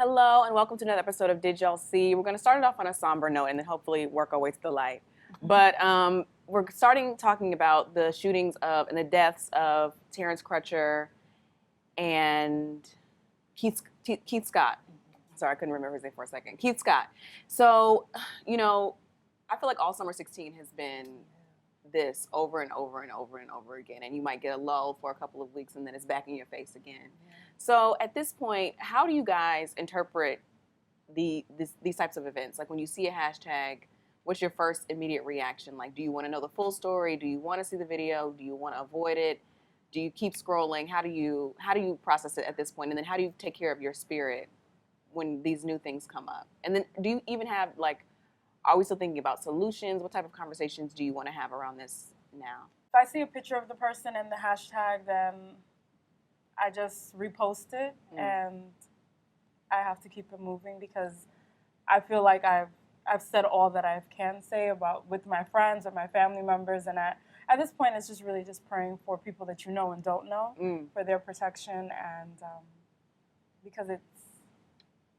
Hello and welcome to another episode of Did Y'all See? We're going to start it off on a somber note and then hopefully work our way to the light. But we're starting talking about the shootings of and the deaths of Terrence Crutcher and Keith Scott. Sorry, I couldn't remember his name for a second. Keith Scott. So, you know, I feel like all summer 16 has been this over and over and over and over again. And you might get a lull for a couple of weeks and then it's back in your face again. Yeah. So at this point, how do you guys interpret these types of events? Like when you see a hashtag, what's your first immediate reaction? Like, do you want to know the full story? Do you want to see the video? Do you want to avoid it? Do you keep scrolling? How do you process it at this point? And then how do you take care of your spirit when these new things come up? And then do you even have, like, are we still thinking about solutions? What type of conversations do you want to have around this now? If I see a picture of the person and the hashtag, then I just repost it and I have to keep it moving because I feel like I've said all that I can say about with my friends or my family members, and at this point it's just really just praying for people that you know and don't know for their protection, and because it's,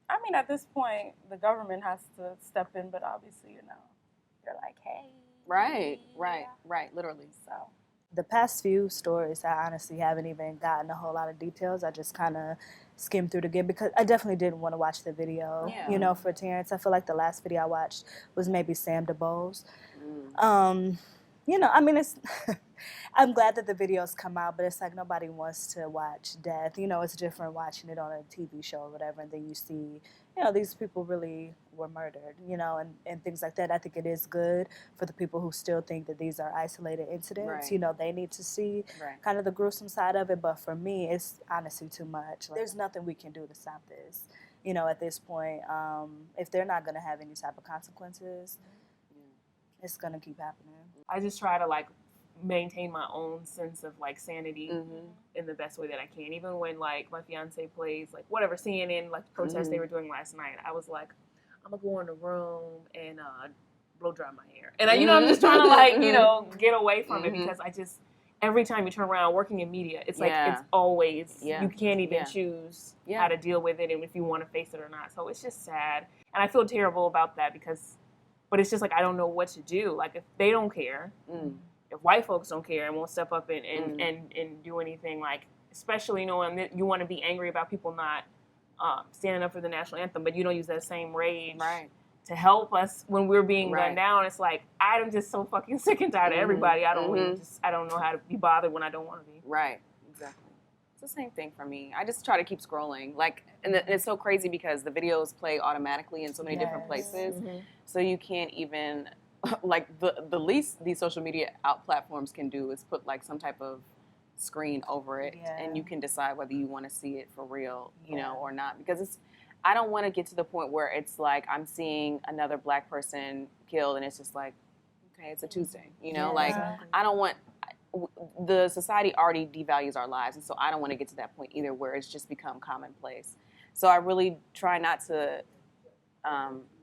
I mean, at this point the government has to step in, but obviously, you know, they're like, hey. Right, literally. So the past few stories, I honestly haven't even gotten a whole lot of details. I just kind of skimmed through it again because I definitely didn't want to watch the video, you know, for Terrence. I feel like the last video I watched was maybe Sam DeBose. You know, I mean, it's I'm glad that the videos come out, but it's like nobody wants to watch death. You know, it's different watching it on a TV show or whatever, and then you see, you know, these people really were murdered, you know, and things like that. I think it is good for the people who still think that these are isolated incidents. Right. You know, they need to see kind of the gruesome side of it, but for me, it's honestly too much. Like, there's nothing we can do to stop this, you know, at this point. If they're not going to have any type of consequences, it's going to keep happening. I just try to, like, maintain my own sense of, like, sanity in the best way that I can. Even when, like, my fiance plays, like, whatever CNN, like, protest they were doing last night, I was like, I'm gonna go in the room and blow dry my hair. And, you know, I'm just trying to, like, you know, get away from it because I just, every time you turn around working in media, it's like, it's always, you can't even choose how to deal with it and if you want to face it or not. So it's just sad. And I feel terrible about that because, but it's just like, I don't know what to do. Like, if they don't care, if white folks don't care and won't step up and do anything, like, especially knowing that you want to be angry about people not standing up for the national anthem, but you don't use that same rage to help us when we're being run down. It's like, I'm just so fucking sick and tired of everybody. I don't I don't know how to be bothered when I don't want to be. Right, exactly. It's the same thing for me. I just try to keep scrolling. Like, and it's so crazy because the videos play automatically in so many different places, so you can't even, like, the least these social media platforms can do is put, like, some type of screen over it, and you can decide whether you want to see it for real, you know, or not. Because it's, I don't want to get to the point where it's like I'm seeing another black person killed, and it's just like, okay, it's a Tuesday, you know, like I don't want. The society already devalues our lives, and so I don't want to get to that point either where it's just become commonplace. So I really try not to.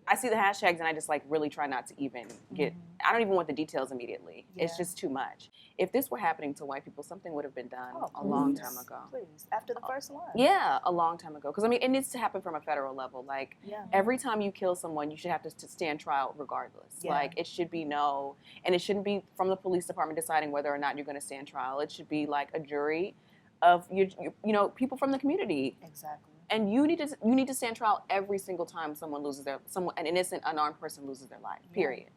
I see the hashtags and I just, like, really try not to even get, I don't even want the details immediately. It's just too much. If this were happening to white people, something would have been done a long time ago. Please, after the first one. Yeah, a long time ago. Because, I mean, it needs to happen from a federal level. Like, every time you kill someone, you should have to stand trial regardless. Like, it should be and it shouldn't be from the police department deciding whether or not you're going to stand trial. It should be, like, a jury of, you know, people from the community. Exactly. And you need to stand trial every single time an innocent, unarmed person loses their life, period.